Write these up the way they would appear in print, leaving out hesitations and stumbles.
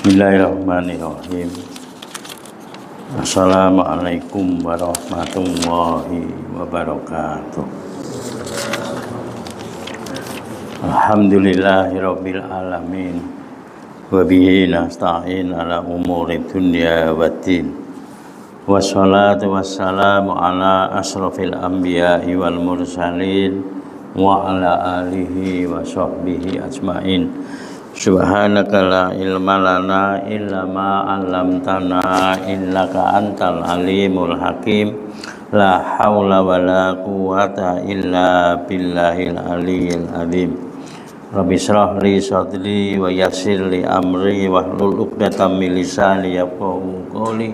Bismillahirrahmanirrahim. Assalamualaikum warahmatullahi wabarakatuh. Alhamdulillahirabbil alamin. Wa bihi nasta'in ala umuri dunya waddin. Wassalatu wassalamu ala asrofil anbiya'i wal mursalin wa ala alihi wa sahbihi ajmain. Subhanaka la ilma lana illa ma 'allamtana innaka antal alimul hakim. La haula wala quwata illa billahil aliyyil azim. Rabbi shrah li sadri wa yassir li amri wahlul 'uqdatam min lisani yafqahu qawli.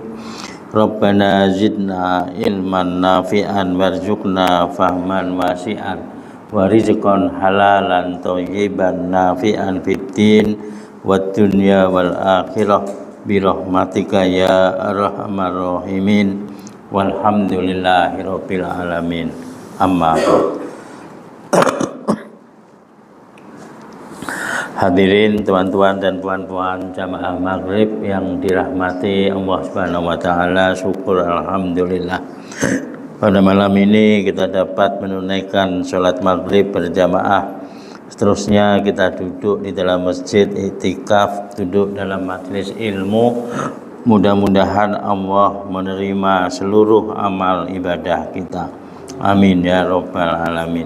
Rabbana zidna ilman nafi'an warzuqna fahman wasi'an wa rizqan halalan thayyiban nafi'an fiddin wad dunya wal akhirah bi rahmatika ya arhamar rahimin walhamdulillahi rabbil alamin. Amma hadirin tuan-tuan dan puan-puan jamaah maghrib yang dirahmati Allah Subhanahu wa taala, syukur alhamdulillah. Pada malam ini kita dapat menunaikan sholat maghrib berjamaah. Seterusnya kita duduk di dalam masjid iktikaf, duduk dalam majelis ilmu. Mudah-mudahan Allah menerima seluruh amal ibadah kita. Amin ya rabbal alamin.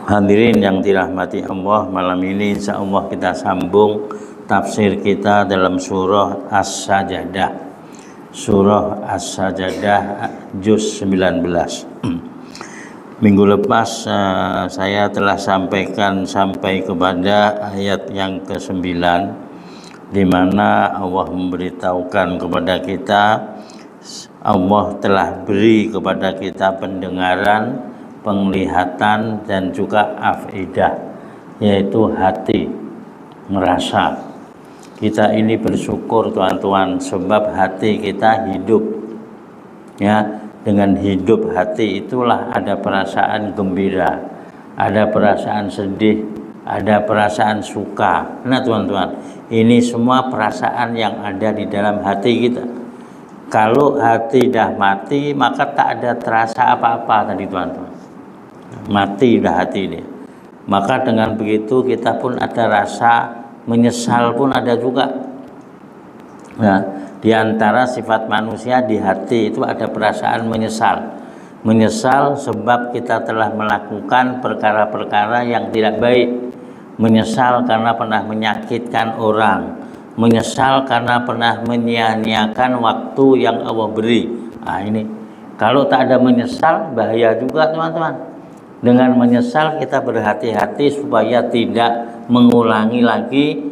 Hadirin yang dirahmati Allah, malam ini insyaallah kita sambung tafsir kita dalam surah As-Sajdah. Surah As-Sajdah juz 19. Minggu lepas saya telah sampaikan sampai kepada ayat yang ke-9, di mana Allah memberitahukan kepada kita, Allah telah beri kepada kita pendengaran, penglihatan dan juga afidah, yaitu hati, merasa. Kita ini bersyukur tuan-tuan, sebab hati kita hidup. Ya, dengan hidup hati itulah ada perasaan gembira, ada perasaan sedih, ada perasaan suka. Nah tuan-tuan, ini semua perasaan yang ada di dalam hati kita. Kalau hati dah mati, maka tak ada terasa apa-apa tadi tuan-tuan. Mati dah hati ini. Maka dengan begitu kita pun ada rasa menyesal pun ada juga. Nah, di antara sifat manusia di hati itu ada perasaan menyesal. Menyesal sebab kita telah melakukan perkara-perkara yang tidak baik. Menyesal karena pernah menyakitkan orang. Menyesal karena pernah menyia-nyiakan waktu yang Allah beri. Nah ini, kalau tak ada menyesal bahaya juga teman-teman. Dengan menyesal kita berhati-hati supaya tidak mengulangi lagi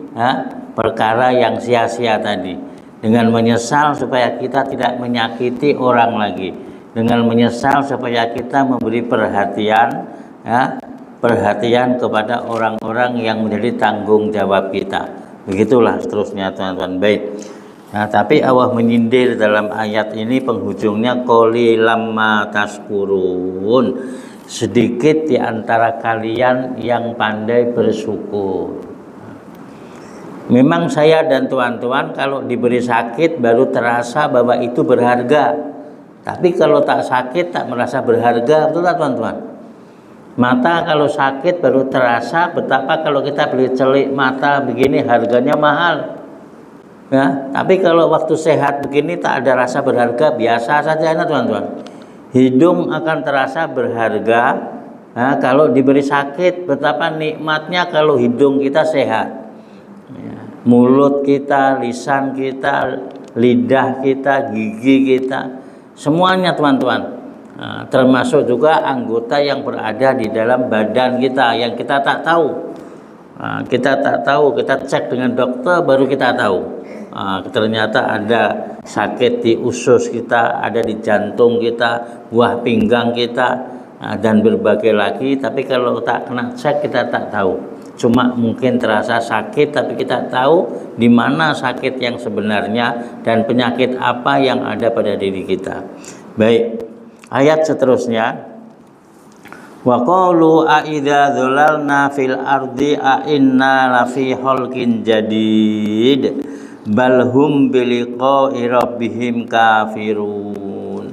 perkara yang sia-sia tadi. Dengan menyesal supaya kita tidak menyakiti orang lagi. Dengan menyesal supaya kita memberi perhatian perhatian kepada orang-orang yang menjadi tanggung jawab kita. Begitulah seterusnya teman-teman. Baik. Nah, tapi Allah menyindir dalam ayat ini penghujungnya qalilam ma tashkurun. Sedikit di antara kalian yang pandai bersyukur. Memang saya dan tuan-tuan kalau diberi sakit baru terasa bahwa itu berharga. Tapi kalau tak sakit tak merasa berharga, betul tak teman-teman? Mata kalau sakit baru terasa betapa kalau kita beli celik mata begini harganya mahal. Ya, tapi kalau waktu sehat begini tak ada rasa berharga, biasa saja nah, teman-teman. Hidung akan terasa berharga kalau diberi sakit, betapa nikmatnya kalau hidung kita sehat. Ya, mulut kita, lisan kita, lidah kita, gigi kita, semuanya teman-teman. Nah, termasuk juga anggota yang berada di dalam badan kita yang kita tak tahu. Nah, kita tak tahu, kita cek dengan dokter baru kita tahu. Nah, ternyata ada sakit di usus kita, ada di jantung kita, buah pinggang kita, dan berbagai lagi. Tapi kalau tak kena cek kita tak tahu. Cuma mungkin terasa sakit, tapi kita tahu di mana sakit yang sebenarnya dan penyakit apa yang ada pada diri kita. Baik. Ayat seterusnya, wa qalu a idza dhalalna fil ardi a inna lafi khalqin jadid bal hum biliqa'i rabbihim kafirun.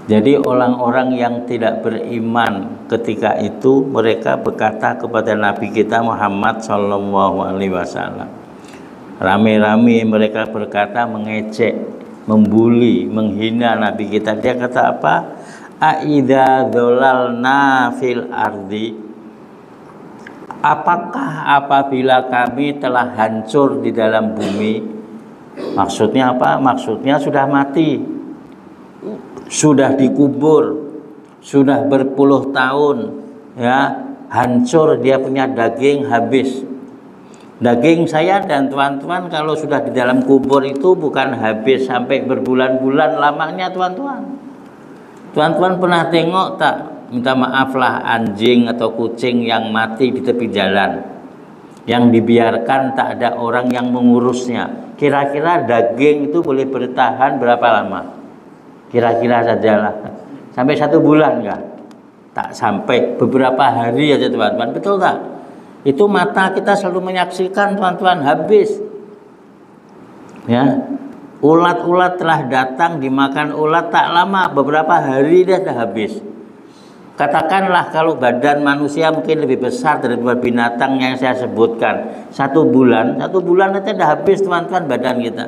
Jadi orang-orang yang tidak beriman ketika itu mereka berkata kepada Nabi kita Muhammad sallallahu alaihi wasallam. Rame-rame mereka berkata mengejek, membuli, menghina Nabi kita. Dia kata apa? Aidza dhalalna fil ardi. Apakah apabila kami telah hancur di dalam bumi? Maksudnya apa? Maksudnya sudah mati, sudah dikubur, sudah berpuluh tahun, ya, hancur, dia punya daging habis. Daging saya dan teman-teman kalau sudah di dalam kubur itu bukan habis sampai berbulan-bulan lamanya teman-teman. Teman-teman pernah tengok tak, minta maaf lah, anjing atau kucing yang mati di tepi jalan, yang dibiarkan tak ada orang yang mengurusnya. Kira-kira daging itu boleh bertahan berapa lama? Kira-kira sajalah. Sampai 1 bulan enggak? Tak sampai, beberapa hari aja teman-teman. Betul tak? Itu mata kita selalu menyaksikan teman-teman habis. Ya, ulat-ulat telah datang dimakan ulat tak lama, beberapa hari dia sudah habis. Katakanlah kalau badan manusia mungkin lebih besar daripada binatang yang saya sebutkan. 1 bulan saja sudah habis teman-teman badan kita.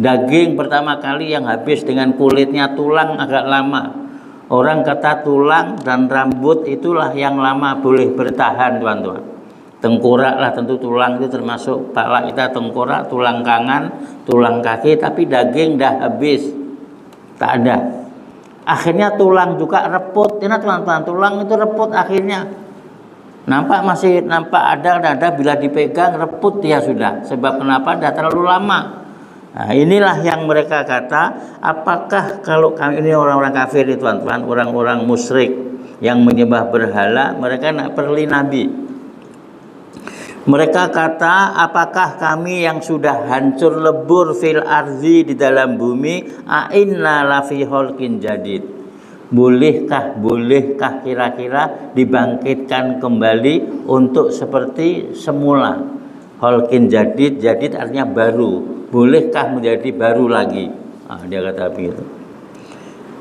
Daging pertama kali yang habis dengan kulitnya, tulang agak lama. Orang kata tulang dan rambut itulah yang lama boleh bertahan teman-teman. Tengkorak lah, tentu tulang itu termasuk kepala kita, tengkorak, tulang kangen, tulang kaki, tapi daging dah habis, tak ada. Akhirnya tulang juga reput, ya teman-teman, tulang itu reput akhirnya. Masih nampak ada bila dipegang reput dia sudah. Sebab kenapa? Dah terlalu lama. Nah, inilah yang mereka kata, apakah kalau kami ini orang-orang kafir itu teman-teman, orang-orang musyrik yang menyembah berhala, mereka nak perli Nabi. Mereka kata, apakah kami yang sudah hancur lebur fil ardi di dalam bumi, a'inna lafi khalqin jadid. Bolehkah kira-kira dibangkitkan kembali untuk seperti semula? Khalqin jadid artinya baru. Bolehkah menjadi baru lagi? Dia kata begitu.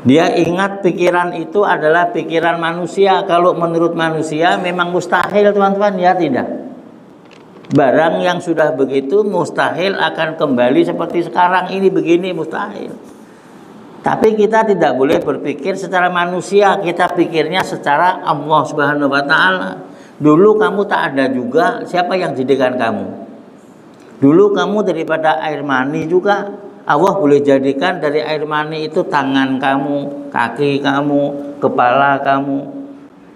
Dia ingat pikiran itu adalah pikiran manusia. Kalau menurut manusia memang mustahil teman-teman, ya tidak. Barang yang sudah begitu mustahil akan kembali seperti sekarang ini begini, mustahil. Tapi kita tidak boleh berpikir secara manusia, kita pikirnya secara Allah Subhanahu wa taala. Dulu kamu tak ada juga, siapa yang jadikan kamu? Dulu kamu daripada air mani juga, Allah boleh jadikan dari air mani itu tangan kamu, kaki kamu, kepala kamu.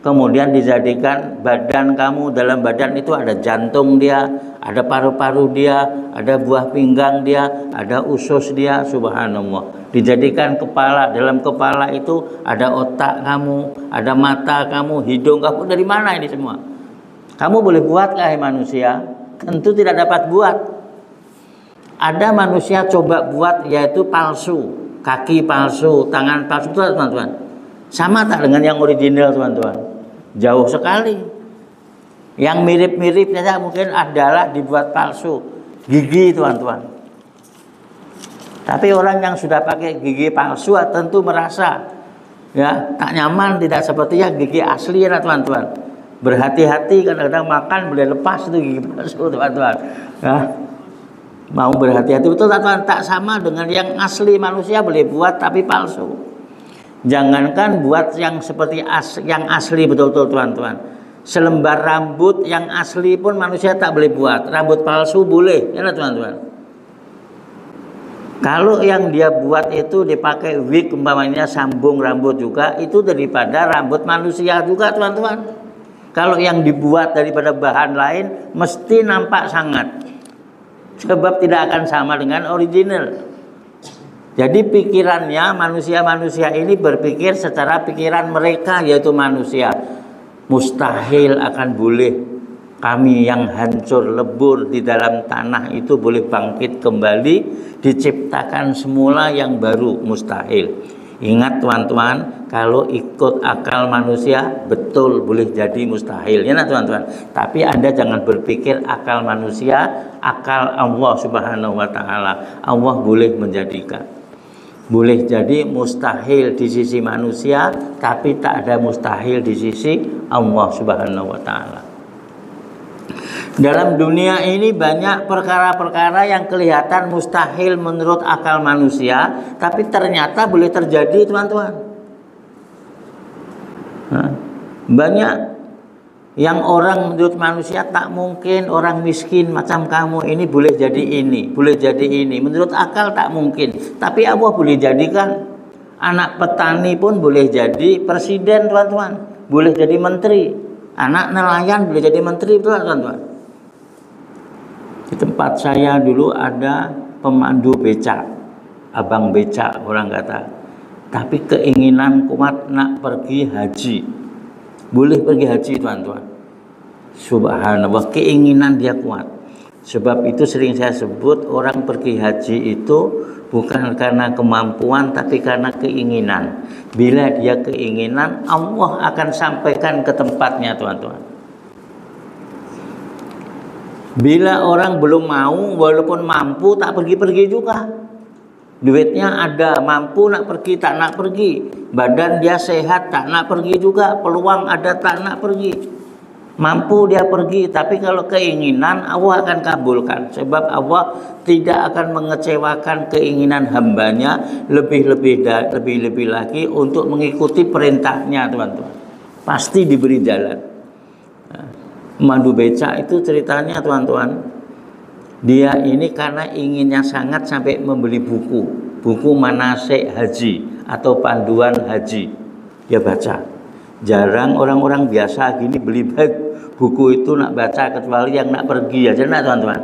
kemudian dijadikan badan kamu, dalam badan itu ada jantung dia, ada paru-paru dia, ada buah pinggang dia, ada usus dia, subhanallah. Dijadikan kepala, dalam kepala itu ada otak kamu, ada mata kamu, hidung kamu, dari mana ini semua? Kamu boleh buat hai manusia? Tentu tidak dapat buat. Ada manusia coba buat, yaitu palsu, kaki palsu, tangan palsu, teman-teman. Sama tak dengan yang original, teman-teman? Jauh sekali. Yang mirip-mirip saja mungkin adalah dibuat palsu. Gigi, teman-teman. Tapi orang yang sudah pakai gigi palsu tentu merasa ya tak nyaman, tidak seperti yang gigi asli ya, teman-teman. Berhati-hati, kadang-kadang makan boleh lepas itu gigi palsu, teman-teman. Ya. Mau berhati-hati betul, teman-teman. Tak sama dengan yang asli, manusia boleh buat tapi palsu. Jangankan buat yang seperti yang asli betul-betul, teman-teman. Selembar rambut yang asli pun manusia tak boleh buat. Rambut palsu boleh, ya teman-teman. Kalau yang dia buat itu dipakai wig, umpamanya sambung rambut juga, itu daripada rambut manusia juga, teman-teman. Kalau yang dibuat daripada bahan lain, mesti nampak sangat. Sebab tidak akan sama dengan original. Jadi pikirannya manusia-manusia ini berpikir secara pikiran mereka, yaitu manusia. Mustahil akan boleh kami yang hancur lebur di dalam tanah itu boleh bangkit kembali, diciptakan semula yang baru, mustahil. Ingat teman-teman, kalau ikut akal manusia betul boleh jadi mustahil, ya teman-teman. Tapi Anda jangan berpikir akal manusia, akal Allah Subhanahu wa taala. Allah boleh menjadikan. Boleh jadi mustahil di sisi manusia, tapi tak ada mustahil di sisi Allah Subhanahu wa taala. Dalam dunia ini banyak perkara-perkara yang kelihatan mustahil menurut akal manusia, tapi ternyata boleh terjadi, teman-teman. Banyak yang orang menurut manusia tak mungkin, orang miskin macam kamu ini boleh jadi ini, boleh jadi ini. Menurut akal tak mungkin, tapi Allah boleh jadikan. Anak petani pun boleh jadi presiden, teman-teman. Boleh jadi menteri. Anak nelayan boleh jadi menteri, teman-teman. Di tempat saya dulu ada pemandu becak, abang becak orang kata. Tapi keinginan kuat nak pergi haji. Boleh pergi haji, teman-teman. Subhanallah, keinginan dia kuat. Sebab itu sering saya sebut, orang pergi haji itu bukan karena kemampuan, tapi karena keinginan. Bila dia keinginan, Allah akan sampaikan ke tempatnya, teman-teman. Bila orang belum mau, walaupun mampu, tak pergi-pergi juga. Duitnya ada, mampu nak pergi, tak nak pergi. Badan dia sehat, tak nak pergi juga. Peluang ada, tak nak pergi. Mampu dia pergi, tapi kalau keinginan Allah akan kabulkan. Sebab Allah tidak akan mengecewakan keinginan hambanya lebih-lebih lagi untuk mengikuti perintahnya, teman-teman. Pasti diberi jalan. Pemandu becak itu ceritanya, teman-teman. Dia ini karena inginnya sangat sampai membeli buku manasik haji atau panduan haji. Dia baca. Jarang orang-orang biasa gini beli buku itu nak baca, kecuali yang nak pergi aja, nak teman-teman.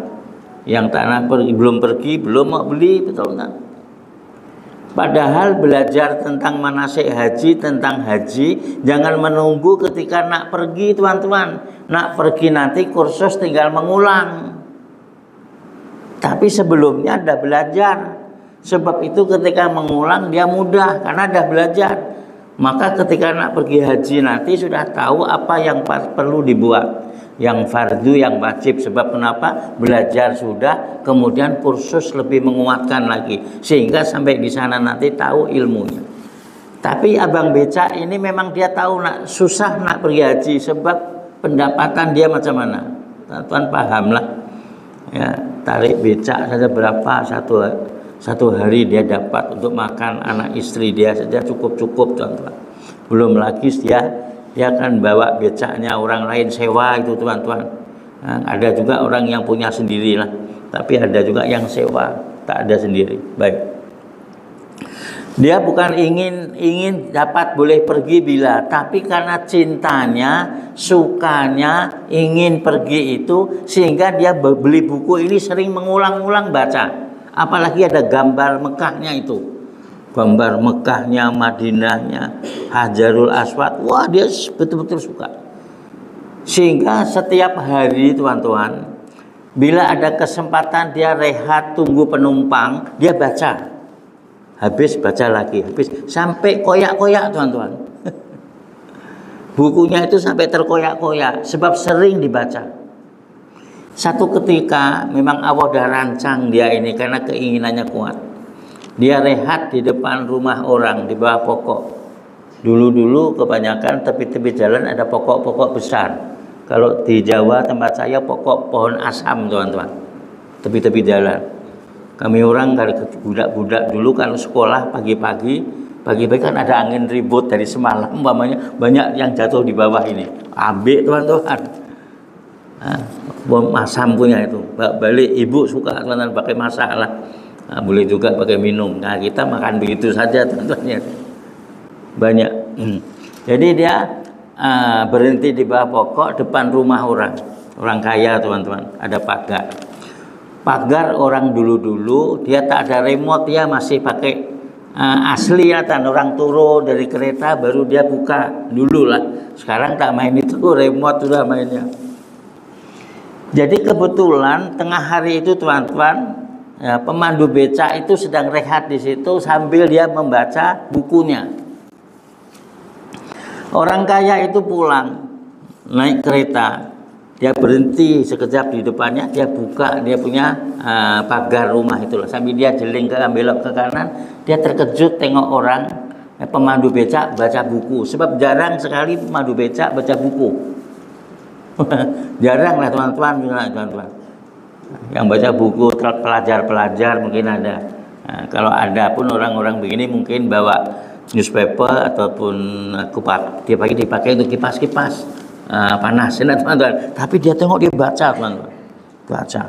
Yang tak nak pergi, belum mau beli, betul tak? Padahal belajar tentang manasik haji, tentang haji, jangan menunggu ketika nak pergi, teman-teman. Nak pergi nanti kursus tinggal mengulang. Tapi sebelumnya ada belajar. Sebab itu ketika mengulang dia mudah karena ada belajar. Maka ketika nak pergi haji nanti sudah tahu apa yang perlu dibuat, yang fardu, yang wajib. Sebab kenapa? Belajar sudah, kemudian kursus lebih menguatkan lagi, sehingga sampai di sana nanti tahu ilmunya. Tapi abang becak ini memang dia tahu nak susah nak pergi haji, sebab pendapatan dia macam mana. Tuan pahamlah. Ya, tarik becak saja berapa satu hari dia dapat untuk makan anak istri dia saja cukup, teman-teman. Belum lagi dia akan bawa becaknya orang lain sewa itu, teman-teman. Nah, ada juga orang yang punya sendiri lah, tapi ada juga yang sewa, tak ada sendiri. Baik. Dia bukan ingin dapat boleh pergi bila, tapi karena cintanya, sukanya, ingin pergi itu, sehingga dia beli buku ini sering mengulang-ulang baca. Apalagi ada gambar Mekahnya itu, gambar Mekahnya, Madinahnya, Hajarul Aswad. Wah, dia betul-betul suka. Sehingga setiap hari teman-teman, bila ada kesempatan dia rehat tunggu penumpang, dia baca. Habis baca lagi, habis sampai koyak-koyak teman-teman. Bukunya itu sampai terkoyak-koyak sebab sering dibaca. Satu ketika memang Allah dah rancang dia ini karena keinginannya kuat. Dia rehat di depan rumah orang di bawah pokok. Dulu-dulu kebanyakan tepi-tepi jalan ada pokok-pokok besar. Kalau di Jawa tempat saya pokok pohon asam teman-teman. Tepi-tepi jalan. Kami orang dari budak-budak dulu kalau sekolah pagi-pagi kan ada angin ribut dari semalam, umpamanya banyak yang jatuh di bawah ini. Ambil teman-teman. Masam punya itu. Balik ibu suka teman-teman pakai masak lah. Boleh juga pakai minum. Nah, kita makan begitu saja teman-teman. Banyak. Jadi dia berhenti di bawah pokok depan rumah orang kaya teman-teman. Ada pagar orang dulu dia tak ada remote, dia masih pakai asli ya, orang turun dari kereta baru dia buka dulu lah. Sekarang tak main itu, remote sudah mainnya. Jadi kebetulan tengah hari itu teman-teman, pemandu becak itu sedang rehat di situ sambil dia membaca bukunya. Orang kaya itu pulang naik kereta. Dia berhenti sekejap di depannya, dia buka dia punya pagar rumah itulah. Sambil dia jeling belok ke kanan, dia terkejut tengok orang pemandu becak baca buku. Sebab jarang sekali pemandu becak baca buku. Jarang lah teman-teman. Yang baca buku pelajar-pelajar mungkin ada. Nah, kalau ada pun orang-orang begini mungkin bawa newspaper ataupun kupat. Dia dipakai untuk kipas-kipas. Panas, teman-teman. Tapi dia tengok dia baca, teman-teman. Baca.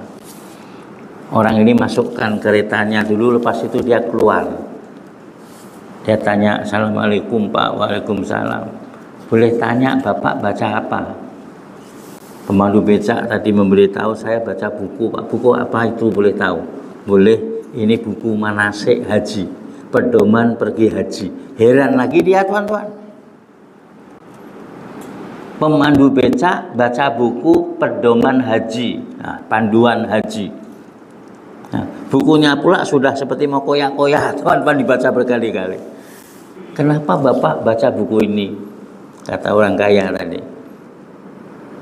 Orang ini masukkan keretanya dulu, lepas itu dia keluar. Dia tanya, "Assalamualaikum Pak." "Waalaikumsalam." "Boleh tanya Bapak baca apa?" Pemandu becak tadi memberitahu, "Saya baca buku Pak." "Buku apa itu boleh tahu?" "Boleh, ini buku manasik haji, pedoman pergi haji." Heran lagi dia teman-teman. Pemandu becak baca buku pedoman haji, panduan haji. Nah, bukunya pula sudah seperti mau koyak-koyak, teman-teman, dibaca berkali-kali. "Kenapa Bapak baca buku ini?" kata orang kaya tadi.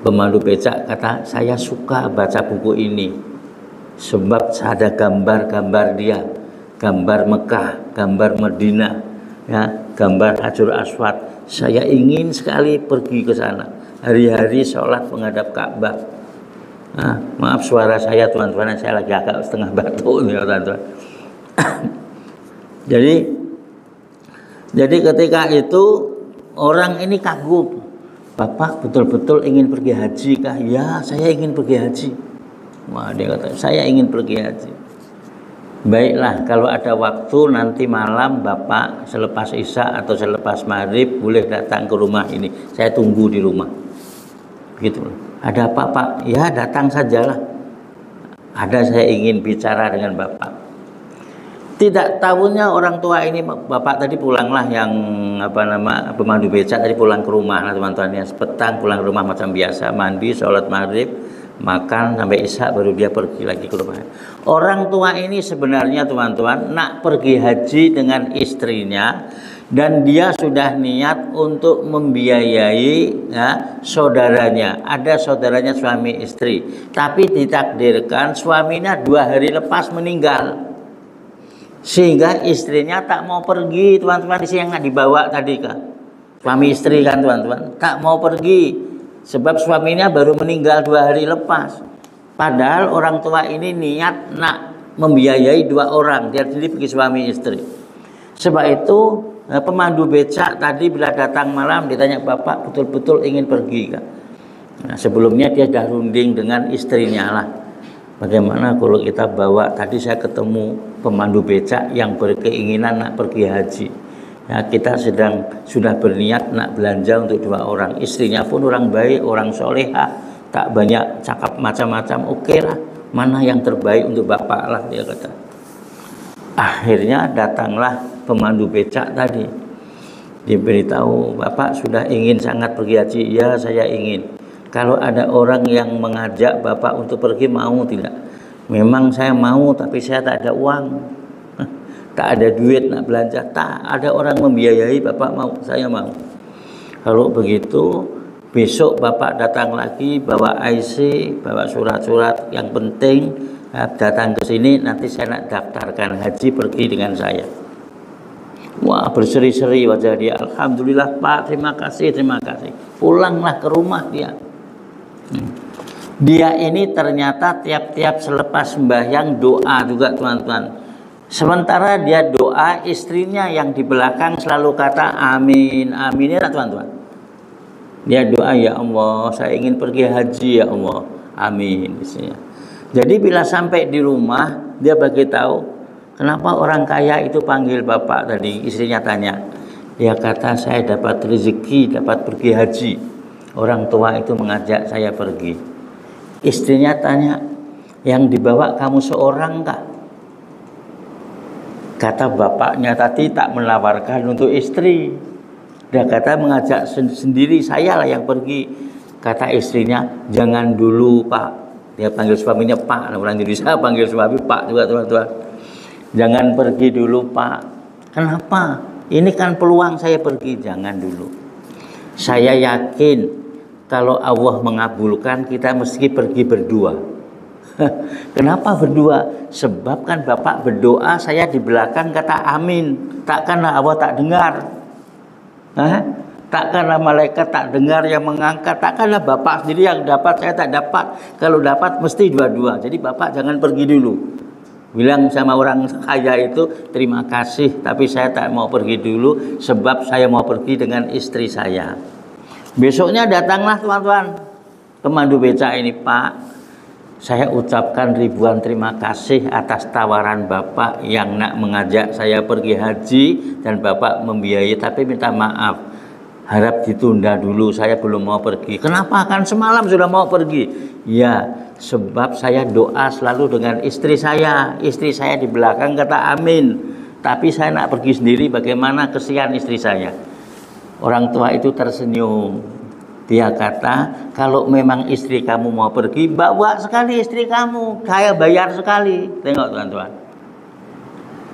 Pemandu becak kata, "Saya suka baca buku ini sebab ada gambar-gambar dia, gambar Mekah, gambar Madinah, ya, gambar Hajarul Aswad. Saya ingin sekali pergi ke sana. Hari-hari sholat menghadap Ka'bah." Maaf suara saya teman-teman, saya lagi agak setengah batuk nih teman-teman. Jadi ketika itu orang ini kagum. "Bapak betul-betul ingin pergi haji kah?" "Ya, saya ingin pergi haji." Wah, dia kata, "Saya ingin pergi haji." "Baiklah, kalau ada waktu nanti malam Bapak selepas Isya atau selepas Maghrib boleh datang ke rumah ini. Saya tunggu di rumah." Begitu. "Ada apa Pak?" "Ya, datang sajalah. Ada saya ingin bicara dengan Bapak." Tidak tahunya orang tua ini, bapak tadi pulanglah, yang pemandu becak tadi pulang ke rumah lah teman-teman. Petang pulang ke rumah macam biasa, mandi, sholat Maghrib, makan sampai Isya baru dia pergi lagi ke rumah. Orang tua ini sebenarnya teman-teman nak pergi haji dengan istrinya dan dia sudah niat untuk membiayai saudaranya. Ada saudaranya suami istri, tapi ditakdirkan suaminya 2 hari lepas meninggal, sehingga istrinya tak mau pergi teman-teman. Di sini yang dibawa tadi kan suami istri kan teman-teman, tak mau pergi sebab suaminya baru meninggal 2 hari lepas. Padahal orang tua ini niat nak membiayai 2 orang, jadi pergi suami istri. Sebab itu pemandu becak tadi bila datang malam ditanya, "Bapak betul-betul ingin pergi kan?" Nah, sebelumnya dia sudah runding dengan istrinya lah. Bagaimana kalau kita bawa, tadi saya ketemu pemandu becak yang berkeinginan nak pergi haji. Ya, kita sudah berniat nak belanja untuk 2 orang. Istrinya pun orang baik, orang solehah, tak banyak cakap macam-macam. Oke lah, mana yang terbaik untuk bapak lah, dia kata. Akhirnya datanglah pemandu becak tadi. Diberitahu, bapak sudah ingin sangat pergi haji. Ya, saya ingin. Kalau ada orang yang mengajak bapak untuk pergi, mau tidak? Memang saya mau, tapi saya tak ada uang, tak ada duit nak belanja. Tak ada orang membiayai, bapak mau, saya mau. Kalau begitu, besok bapak datang lagi, bawa IC, bawa surat-surat yang penting, datang ke sini, nanti saya nak daftarkan haji, pergi dengan saya. Wah, berseri-seri wajah dia. Alhamdulillah Pak, terima kasih, terima kasih. Pulanglah ke rumah dia. Dia ini ternyata tiap-tiap selepas sembahyang doa juga, teman-teman. Sementara dia doa, istrinya yang di belakang selalu kata amin, amin, ya teman-teman. Dia doa, ya Allah, saya ingin pergi haji, ya Allah, amin. Jadi bila sampai di rumah, dia beritahu, kenapa orang kaya itu panggil bapak tadi? Istrinya tanya. Dia kata, saya dapat rezeki, dapat pergi haji. Orang tua itu mengajak saya pergi. Istrinya tanya, yang dibawa kamu seorang kah? Kata bapaknya tadi tak menawarkan untuk istri. Dia kata mengajak sendiri, saya lah yang pergi. Kata istrinya, jangan dulu Pak. Dia panggil suaminya Pak. Orang Indonesia panggil suami Pak juga, teman-teman. Jangan pergi dulu Pak. Kenapa? Ini kan peluang saya pergi. Jangan dulu. Saya yakin kalau Allah mengabulkan, kita mesti pergi berdua. Kenapa berdua? Sebab kan bapak berdoa, saya di belakang kata amin. Takkanlah Allah tak dengar. Takkanlah malaikat tak dengar yang mengangkat. Takkanlah bapak sendiri yang dapat, saya tak dapat. Kalau dapat mesti dua-dua. Jadi bapak jangan pergi dulu. Bilang sama orang kaya itu, terima kasih, tapi saya tak mau pergi dulu, sebab saya mau pergi dengan istri saya. Besoknya datanglah teman-teman pemandu becak ini, Pak, saya ucapkan ribuan terima kasih atas tawaran Bapak yang nak mengajak saya pergi haji dan Bapak membiayai, tapi minta maaf, harap ditunda dulu, saya belum mau pergi. Kenapa? Kan semalam sudah mau pergi. Ya, sebab saya doa selalu dengan istri saya. Istri saya di belakang kata amin, tapi saya nak pergi sendiri, bagaimana, kesian istri saya. Orang tua itu tersenyum. Dia kata, kalau memang istri kamu mau pergi, bawa sekali istri kamu, saya bayar sekali. Tengok teman-teman.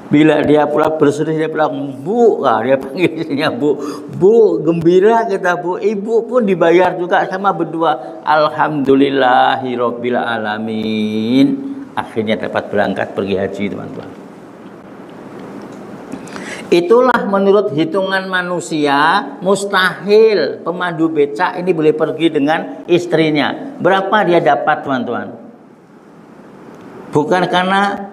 Bila dia pulang bersedih, dia bilang, Bu, dia panggil istrinya Bu. Bu, gembira kita Bu. Ibu pun dibayar juga sama berdua. Alhamdulillahirabbil alamin. Akhirnya dapat berangkat pergi haji, teman-teman. Itulah menurut hitungan manusia mustahil pemandu becak ini boleh pergi dengan istrinya. Berapa dia dapat, teman-teman? Bukan karena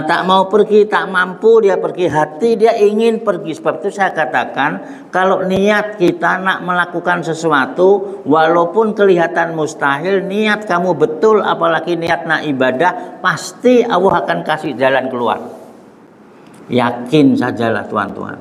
tak mau pergi, tak mampu dia pergi, hati dia ingin pergi. Sebab itu saya katakan, kalau niat kita nak melakukan sesuatu, walaupun kelihatan mustahil, niat kamu betul, apalagi niat nak ibadah, pasti Allah akan kasih jalan keluar. Yakin sajalah tuan-tuan,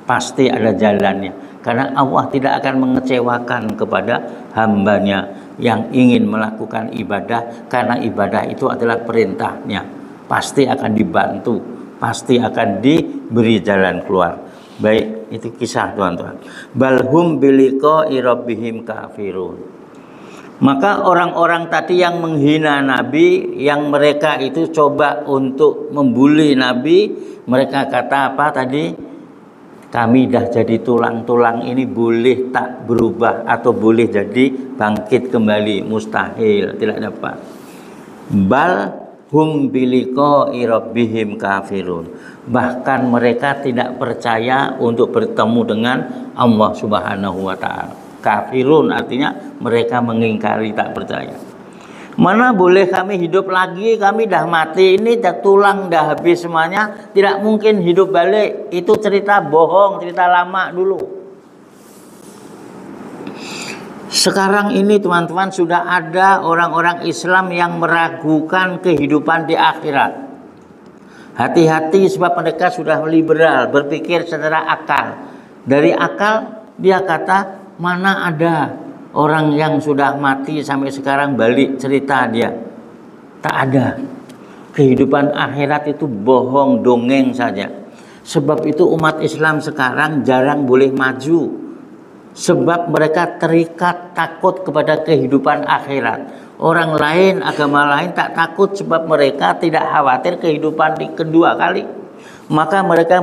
pasti ada jalannya. Karena Allah tidak akan mengecewakan kepada hambanya yang ingin melakukan ibadah, karena ibadah itu adalah perintahnya. Pasti akan dibantu, pasti akan diberi jalan keluar. Baik, itu kisah tuan-tuan. Balhum biliqa'i rabbihim kafirun. Maka orang-orang tadi yang menghina Nabi, yang mereka itu coba untuk membuli Nabi, mereka kata apa tadi? Kami dah jadi tulang-tulang ini, boleh tak berubah atau boleh jadi bangkit kembali? Mustahil, tidak dapat. Bal hum biliqa'i rabbihim kafirun. Bahkan mereka tidak percaya untuk bertemu dengan Allah Subhanahu wa taala. Kafirun artinya mereka mengingkari, tak percaya. Mana boleh kami hidup lagi, kami dah mati, ini dah tulang dah habis semuanya, tidak mungkin hidup balik. Itu cerita bohong, cerita lama dulu. Sekarang ini teman-teman sudah ada orang-orang Islam yang meragukan kehidupan di akhirat. Hati-hati sebab mereka sudah liberal, berpikir secara akal. Dari akal dia kata, mana ada orang yang sudah mati sampai sekarang balik cerita dia. Tak ada. Kehidupan akhirat itu bohong, dongeng saja. Sebab itu umat Islam sekarang jarang boleh maju. Sebab mereka terikat takut kepada kehidupan akhirat. Orang lain, agama lain tak takut sebab mereka tidak khawatir kehidupan di kedua kali. Maka mereka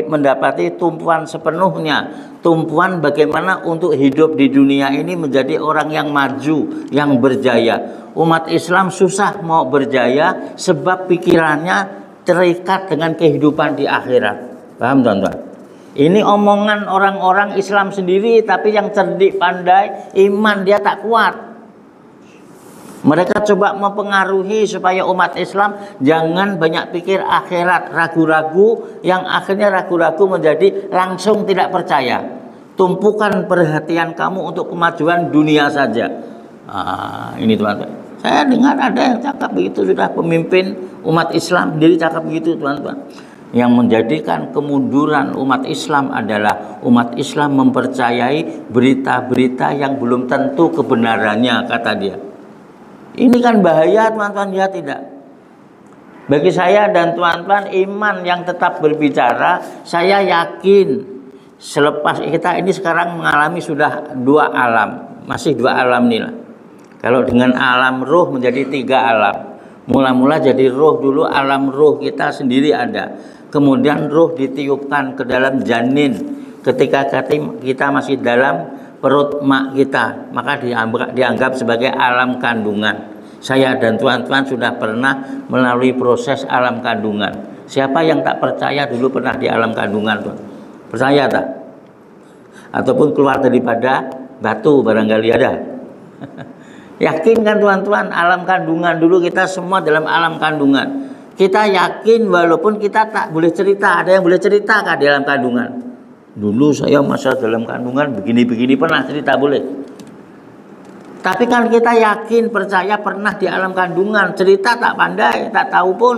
mendapati tumpuan sepenuhnya. Tumpuan bagaimana untuk hidup di dunia ini menjadi orang yang maju, yang berjaya. Umat Islam susah mau berjaya sebab pikirannya terikat dengan kehidupan di akhirat. Paham teman-teman? Ini omongan orang-orang Islam sendiri, tapi yang cerdik pandai, iman dia tak kuat. Mereka coba mempengaruhi supaya umat Islam jangan banyak pikir akhirat, ragu-ragu, yang akhirnya ragu-ragu menjadi langsung tidak percaya. Tumpukan perhatian kamu untuk kemajuan dunia saja. Ini teman-teman. Saya dengar ada yang cakap begitu, sudah pemimpin umat Islam sendiri cakap begitu teman-teman. Yang menjadikan kemunduran umat Islam adalah umat Islam mempercayai berita-berita yang belum tentu kebenarannya, kata dia. Ini kan bahaya teman-teman, ya tidak? Bagi saya dan teman-teman, iman yang tetap berbicara, saya yakin selepas kita ini sekarang mengalami sudah dua alam, masih dua alam nih lah. Kalau dengan alam ruh menjadi tiga alam. Mula-mula jadi roh dulu, alam roh kita sendiri ada. Kemudian roh ditiupkan ke dalam janin ketika kita masih dalam perut mak kita, maka dianggap sebagai alam kandungan. Saya dan teman-teman sudah pernah melalui proses alam kandungan. Siapa yang tak percaya dulu pernah di alam kandungan, Tuan? Percaya tak? Ataupun keluar daripada batu barangkali ada. Yakin kan teman-teman, alam kandungan dulu kita semua dalam alam kandungan. Kita yakin walaupun kita tak boleh cerita. Ada yang boleh cerita kah di dalam kandungan? Dulu saya masa dalam kandungan begini-begini pernah cerita, boleh. Tapi kan kita yakin, percaya pernah di alam kandungan. Cerita tak pandai, tak tahu pun.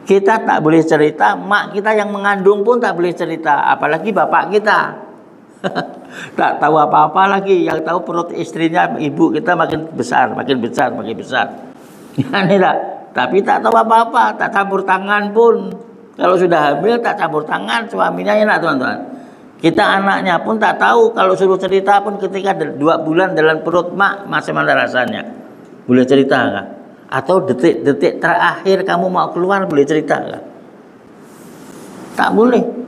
Kita tak boleh cerita, mak kita yang mengandung pun tak boleh cerita. Apalagi bapak kita. Tak tahu apa-apa lagi. Yang tahu perut istrinya, ibu kita makin besar, makin besar, makin besar. Ini tak. Tapi tak tahu apa-apa, tak campur tangan pun. Kalau sudah hamil tak campur tangan, suaminya enak teman-teman. Kita anaknya pun tak tahu, kalau suruh cerita pun ketika 2 bulan dalam perut mak, macam mana rasanya. Boleh cerita nggak? Atau detik-detik terakhir kamu mau keluar, boleh cerita nggak? Tak boleh.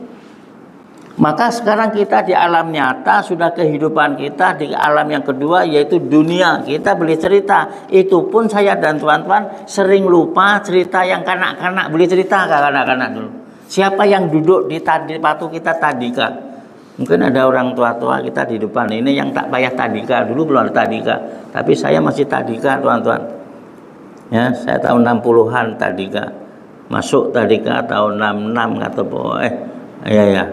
Maka sekarang kita di alam nyata, sudah kehidupan kita di alam yang kedua yaitu dunia. Kita boleh cerita. Itu pun saya dan teman-teman sering lupa cerita yang kanak-kanak. Boleh cerita ke kanak-kanak dulu? Siapa yang duduk di patu kita tadika? Mungkin ada orang tua-tua kita di depan ini yang tak payah tadika. Dulu belum ada tadika. Tapi saya masih tadika teman-teman. Ya, saya tahun 60-an tadika. Masuk tadika tahun 66 atau ya.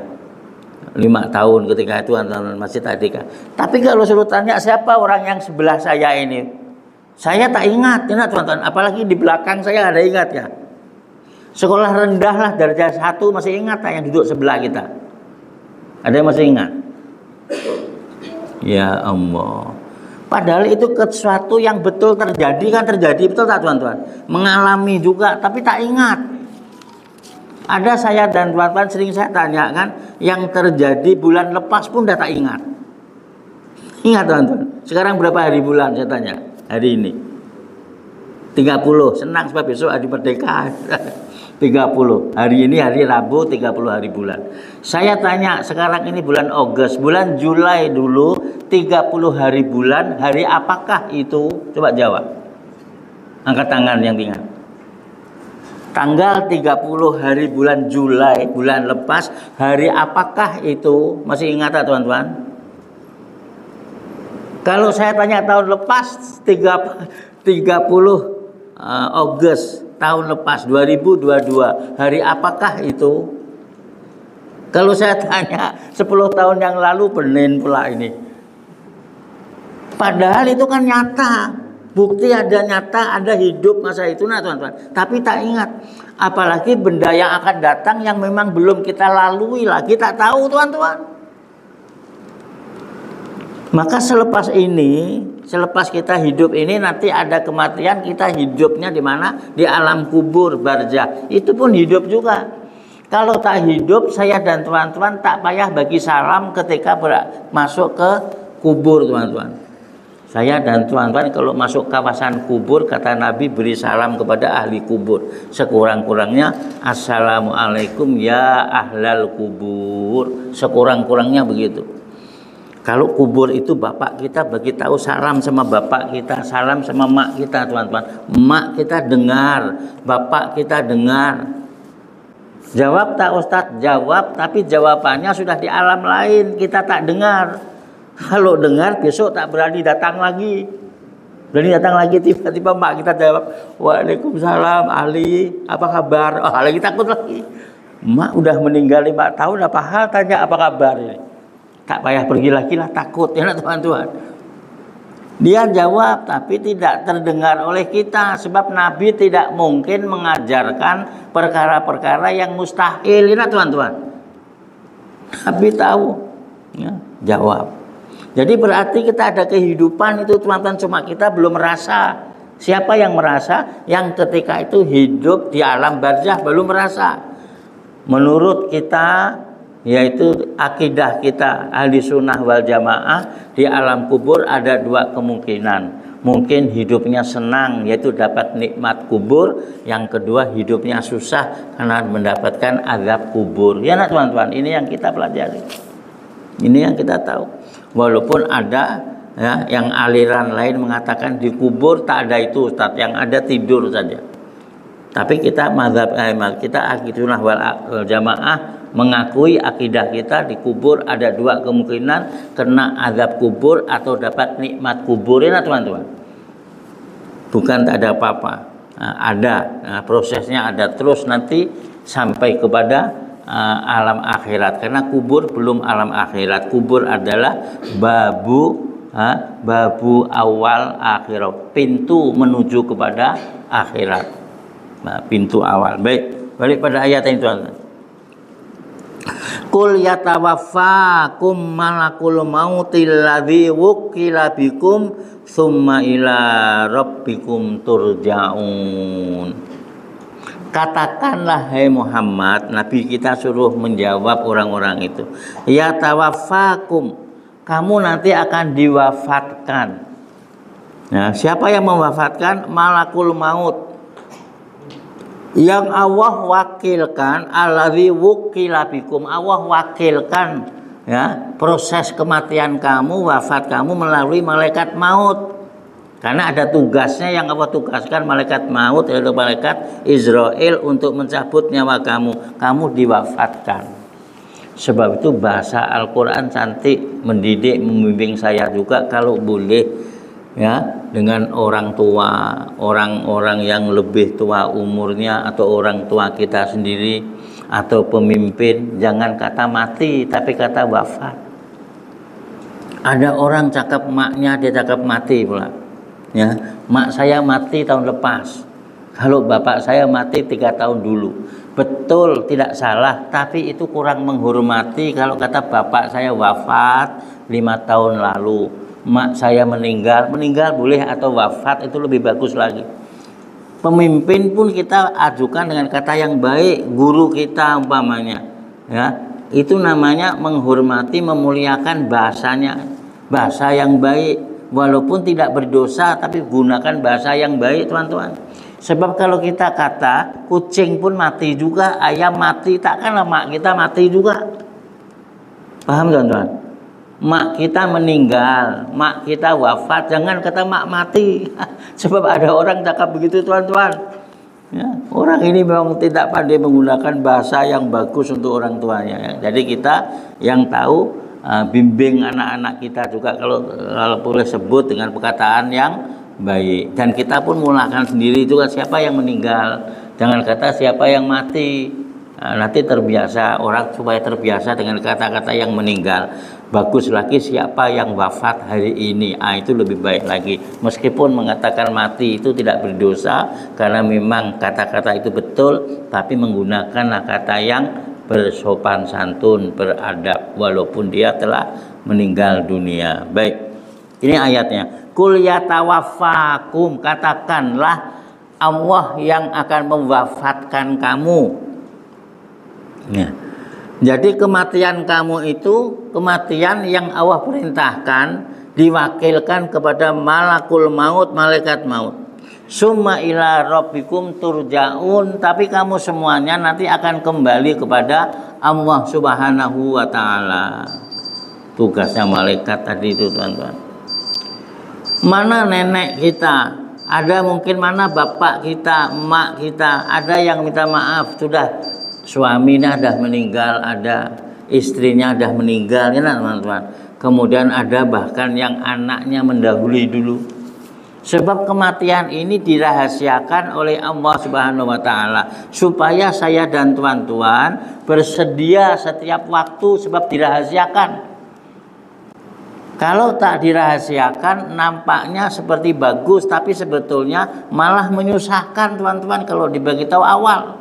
5 tahun ketika itu masih tadika. Tapi kalau suruh tanya siapa orang yang sebelah saya ini, saya tak ingat teman-teman. Apalagi di belakang saya ada ingat ya. Sekolah rendah lah darjah 1 masih ingat tak yang duduk sebelah kita? Ada yang masih ingat? Ya Allah. Padahal itu sesuatu yang betul terjadi, kan terjadi betul tak teman-teman? Mengalami juga tapi tak ingat. Ada saya dan teman-teman sering saya tanyakan yang terjadi bulan lepas pun dah tak ingat. Ingat teman-teman. Sekarang berapa hari bulan saya tanya? Hari ini 30. Senang sebab besok hari merdeka. 30. Hari ini hari Rabu 30 hari bulan. Saya tanya sekarang ini bulan Agustus, bulan Juli dulu 30 hari bulan, hari apakah itu? Coba jawab. Angkat tangan yang ingat. Tanggal 30 hari bulan Juli, bulan lepas, hari apakah itu? Masih ingat tak teman-teman? Kalau saya tanya tahun lepas 30 Agustus tahun lepas 2022, hari apakah itu? Kalau saya tanya 10 tahun yang lalu, penin pula ini. Padahal itu kan nyata. Bukti ada nyata, ada hidup masa itu, nah teman-teman. Tapi tak ingat, apalagi benda yang akan datang yang memang belum kita lalui lagi, tak tahu teman-teman. Maka selepas ini, selepas kita hidup ini, nanti ada kematian, kita hidupnya di mana? Di alam kubur, barzah. Itu pun hidup juga. Kalau tak hidup, saya dan teman-teman tak payah bagi salam ketika masuk ke kubur, teman-teman. Saya dan teman-teman kalau masuk kawasan kubur, kata Nabi, beri salam kepada ahli kubur. Sekurang-kurangnya, assalamualaikum ya ahlal kubur. Sekurang-kurangnya begitu. Kalau kubur itu bapak kita bagi tahu salam sama bapak kita, salam sama mak kita, teman-teman. Mak kita dengar, bapak kita dengar. Jawab tak Ustadz? Jawab, tapi jawabannya sudah di alam lain, kita tak dengar. Kalau dengar besok tak berani datang lagi. Berani datang lagi, tiba-tiba mak kita jawab, waalaikumsalam Ali, apa kabar? Oh, lagi takut lagi. Mak udah meninggal 5 tahun, apa hal tanya apa kabar ini? Tak payah pergi lagi lah, takut ya teman-teman. Dia jawab tapi tidak terdengar oleh kita, sebab Nabi tidak mungkin mengajarkan perkara-perkara yang mustahil ya teman-teman. Nabi tahu ya, jawab. Jadi berarti kita ada kehidupan itu teman-teman, cuma kita belum merasa. Siapa yang merasa? Yang ketika itu hidup di alam barzah belum merasa. Menurut kita, yaitu akidah kita ahli sunnah wal jamaah, di alam kubur ada 2 kemungkinan. Mungkin hidupnya senang, yaitu dapat nikmat kubur. Yang kedua hidupnya susah karena mendapatkan azab kubur. Ya teman-teman, ini yang kita pelajari. Ini yang kita tahu. Walaupun ada ya, yang aliran lain mengatakan di kubur tak ada itu Ustaz, yang ada tidur saja. Tapi kita mazhab kita ahli sunnah wal jamaah mengakui akidah kita di kubur ada 2 kemungkinan, kena azab kubur atau dapat nikmat kubur ya teman-teman. Bukan tak ada apa-apa. Nah, ada prosesnya ada terus nanti sampai kepada alam akhirat, karena kubur belum alam akhirat. Kubur adalah babu awal akhirat, pintu menuju kepada akhirat. Nah, pintu awal. Baik, balik pada ayat ini tuan. Qul yatawaffakum malakul mautil ladzi wukila bikum tsumma ila rabbikum turja'un. Katakanlah hai Muhammad, Nabi kita suruh menjawab orang-orang itu. Ya tawaffakum, kamu nanti akan diwafatkan. Nah, siapa yang mewafatkan? Malakul maut. Yang Allah wakilkan, alladzi wukila bikum. Allah wakilkan ya proses kematian kamu, wafat kamu melalui malaikat maut. Karena ada tugasnya yang Allah tugaskan malaikat maut, yaitu malaikat Israel untuk mencabut nyawa kamu. Kamu diwafatkan. Sebab itu bahasa Al-Quran cantik, mendidik, membimbing saya juga kalau boleh ya dengan orang tua, orang-orang yang lebih tua umurnya atau orang tua kita sendiri atau pemimpin, jangan kata mati tapi kata wafat. Ada orang cakap maknya, dia cakap mati pula. Ya, mak saya mati tahun lepas. Kalau bapak saya mati 3 tahun dulu. Betul, tidak salah, tapi itu kurang menghormati kalau kata bapak saya wafat 5 tahun lalu. Mak saya meninggal boleh, atau wafat itu lebih bagus lagi. Pemimpin pun kita ajukan dengan kata yang baik, guru kita umpamanya. Ya, itu namanya menghormati, memuliakan bahasanya, bahasa yang baik. Walaupun tidak berdosa, tapi gunakan bahasa yang baik teman-teman. Sebab kalau kita kata kucing pun mati juga, ayam mati, takkanlah mak kita mati juga. Paham teman-teman? Mak kita meninggal, mak kita wafat, jangan kata mak mati. Sebab ada orang cakap begitu teman-teman. Ya, orang ini memang tidak pandai menggunakan bahasa yang bagus untuk orang tuanya. Ya. Jadi kita yang tahu, bimbing anak-anak kita juga kalau boleh sebut dengan perkataan yang baik. Dan kita pun mulakan sendiri juga siapa yang meninggal, jangan kata siapa yang mati. Nanti terbiasa, orang supaya terbiasa dengan kata-kata yang meninggal. Bagus lagi siapa yang wafat hari ini, itu lebih baik lagi. Meskipun mengatakan mati itu tidak berdosa, karena memang kata-kata itu betul, tapi menggunakan kata yang bersopan santun, beradab, walaupun dia telah meninggal dunia. Baik, ini ayatnya. Kul yatawaffakum, katakanlah Allah yang akan mewafatkan kamu. Ya. Jadi kematian kamu itu kematian yang Allah perintahkan, diwakilkan kepada malakul maut, malaikat maut. Summa ila rabbikum turja'un, tapi kamu semuanya nanti akan kembali kepada Allah Subhanahu wa taala. Tugasnya malaikat tadi itu, teman-teman. Mana nenek kita? Ada mungkin mana bapak kita, emak kita, ada yang minta maaf, sudah suaminya dah meninggal, ada istrinya dah meninggal, ya teman-teman. Kemudian ada bahkan yang anaknya mendahului dulu. Sebab kematian ini dirahasiakan oleh Allah Subhanahu wa taala supaya saya dan tuan-tuan bersedia setiap waktu, sebab dirahasiakan. Kalau tak dirahasiakan nampaknya seperti bagus, tapi sebetulnya malah menyusahkan, teman-teman, kalau dibagi tahu awal.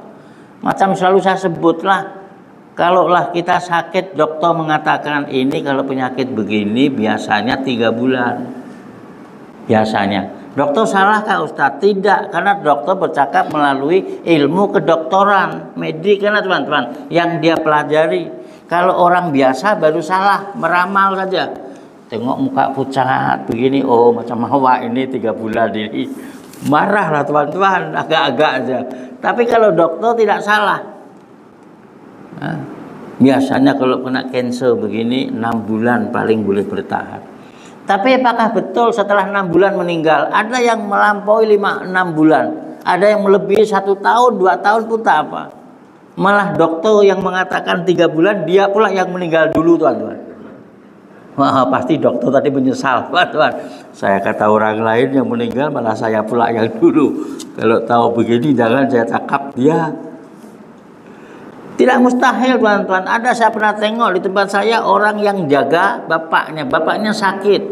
Macam selalu saya sebutlah, kalaulah kita sakit, dokter mengatakan ini kalau penyakit begini biasanya 3 bulan. Biasanya. Dokter salahkah Ustadz? Tidak, karena dokter bercakap melalui ilmu kedokteran, medik, karena teman-teman yang dia pelajari. Kalau orang biasa baru salah, meramal saja. Tengok muka pucat begini, oh macam Hawa ini 3 bulan ini. Marahlah teman-teman, agak-agak aja. Tapi kalau dokter tidak salah. Nah, biasanya kalau kena cancer begini 6 bulan paling boleh bertahan. Tapi apakah betul setelah 6 bulan meninggal? Ada yang melampaui 5-6 bulan. Ada yang melebihi 1 tahun, 2 tahun pun tak apa. Malah dokter yang mengatakan 3 bulan, dia pula yang meninggal dulu, teman-teman. Wah, pasti dokter tadi menyesal, teman-teman. Saya kata orang lain yang meninggal, malah saya pula yang dulu. Kalau tahu begini jangan saya cakap dia. Tidak mustahil, teman-teman. Ada, saya pernah tengok di tempat saya orang yang jaga bapaknya sakit,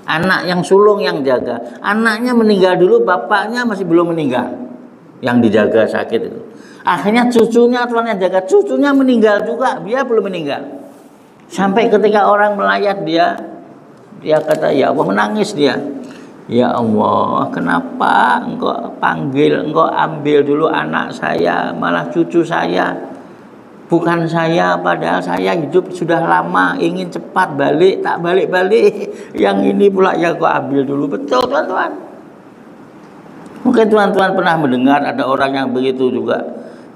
anak yang sulung yang jaga, anaknya meninggal dulu, bapaknya masih belum meninggal, yang dijaga sakit itu. Akhirnya cucunya, teman, yang jaga cucunya meninggal juga, dia belum meninggal. Sampai ketika orang melayat dia kata, ya Allah, menangis dia. Ya Allah, kenapa engkau panggil, engkau ambil dulu anak saya, malah cucu saya, bukan saya, padahal saya hidup sudah lama, ingin cepat balik, tak balik-balik. Yang ini pula yang kau ambil dulu. Betul, teman-teman. Mungkin teman-teman pernah mendengar ada orang yang begitu juga.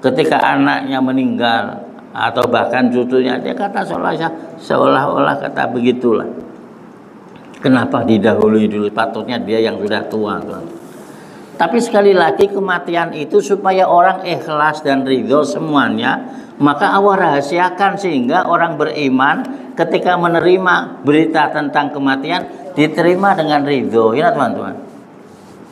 Ketika anaknya meninggal atau bahkan cucunya, dia kata seolah-olah kata begitulah. Kenapa didahului dulu? Patutnya dia yang sudah tua, teman. Tapi sekali lagi kematian itu supaya orang ikhlas dan ridho semuanya, maka Allah rahasiakan sehingga orang beriman ketika menerima berita tentang kematian diterima dengan ridho, ya teman-teman.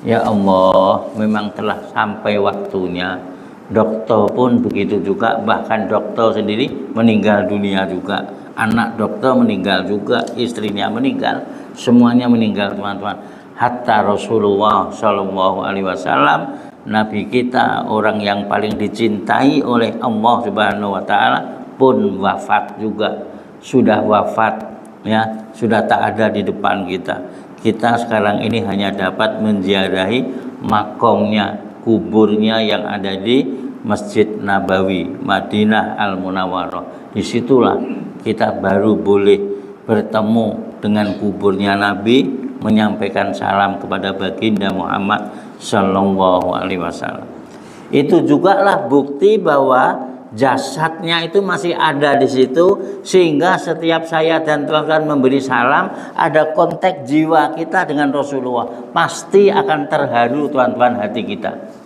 Ya Allah, memang telah sampai waktunya. Dokter pun begitu juga, bahkan dokter sendiri meninggal dunia juga, anak dokter meninggal juga, istrinya meninggal, semuanya meninggal, teman-teman. Hatta Rasulullah Shallallahu Alaihi Wasallam, Nabi kita, orang yang paling dicintai oleh Allah Subhanahu Wa Taala, pun wafat juga, sudah wafat, ya, sudah tak ada di depan kita. Kita sekarang ini hanya dapat menziarahi makomnya, kuburnya yang ada di Masjid Nabawi, Madinah Al-Munawwarah. Disitulah kita baru boleh bertemu dengan kuburnya Nabi, menyampaikan salam kepada baginda Muhammad Sallallahu Alaihi Wasallam. Itu juga lah bukti bahwa jasadnya itu masih ada di situ, sehingga setiap saya dan teman-teman memberi salam, ada kontak jiwa kita dengan Rasulullah, pasti akan terharu, teman-teman, hati kita.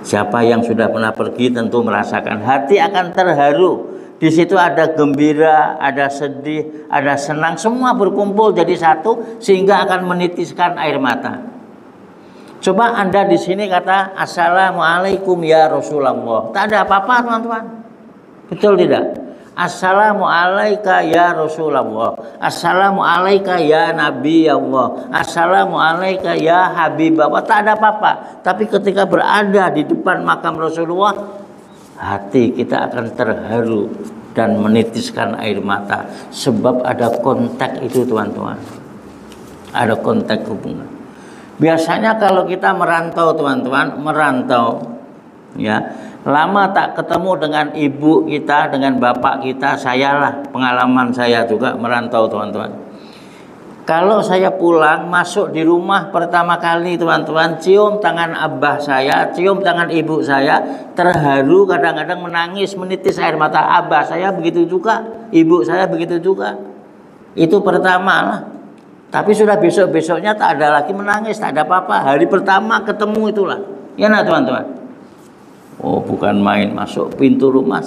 Siapa yang sudah pernah pergi tentu merasakan hati akan terharu. Di situ ada gembira, ada sedih, ada senang, semua berkumpul jadi satu sehingga akan menitiskan air mata. Coba Anda di sini kata Assalamualaikum ya Rasulullah, tak ada apa-apa, teman-teman. Betul tidak? Assalamu alaika ya Rasulullah, Assalamu alaika ya Nabi Allah, Assalamu alaika ya Habibullah. Tak ada apa-apa. Tapi ketika berada di depan makam Rasulullah, hati kita akan terharu dan menitiskan air mata. Sebab ada kontak itu teman-teman. Ada kontak hubungan. Biasanya kalau kita merantau teman-teman, ya, lama tak ketemu dengan ibu kita, dengan bapak kita, sayalah, pengalaman saya juga merantau teman-teman. Kalau saya pulang, masuk di rumah pertama kali teman-teman, cium tangan abah saya, cium tangan ibu saya, terharu, kadang-kadang menangis, menitis air mata. Abah saya begitu juga, ibu saya begitu juga. Itu pertama lah. Tapi sudah besok-besoknya tak ada lagi menangis, tak ada apa-apa. Hari pertama ketemu itulah. Ya nah teman-teman. Oh, bukan main, masuk pintu rumah.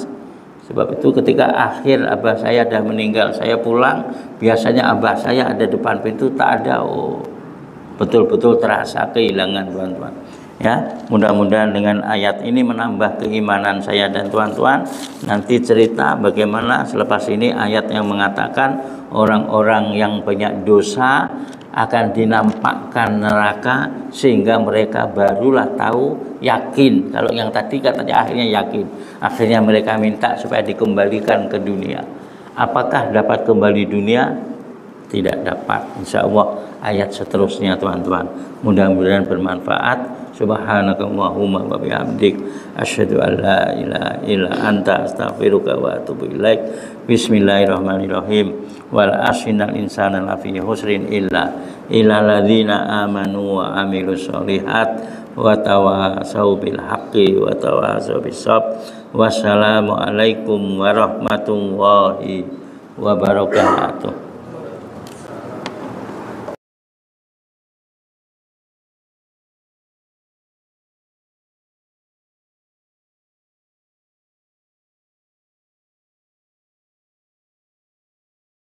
Sebab itu ketika akhir abah saya dah meninggal, saya pulang, biasanya abah saya ada depan pintu, tak ada. Oh, betul-betul terasa kehilangan teman-teman. Ya, mudah-mudahan dengan ayat ini menambah keimanan saya dan teman-teman. Nanti cerita bagaimana selepas ini ayat yang mengatakan orang-orang yang banyak dosa akan dinampakkan neraka sehingga mereka barulah tahu, yakin. Kalau yang tadi katanya akhirnya yakin, akhirnya mereka minta supaya dikembalikan ke dunia. Apakah dapat kembali dunia? Tidak dapat. Insya Allah ayat seterusnya teman-teman, mudah-mudahan bermanfaat. Subhanakallahumma wa bihamdik, asyhadu an la ilaha illa anta, astaghfiruka wa atubu ilaik. Bismillahirrahmanirrahim. Wal asrinal insana lafi husrin illa ladzina amanu wa amilus solihat wa tawasau bil haqqi wa tawasau bis sabr. Wassalamu alaikum warahmatullahi wabarakatuh.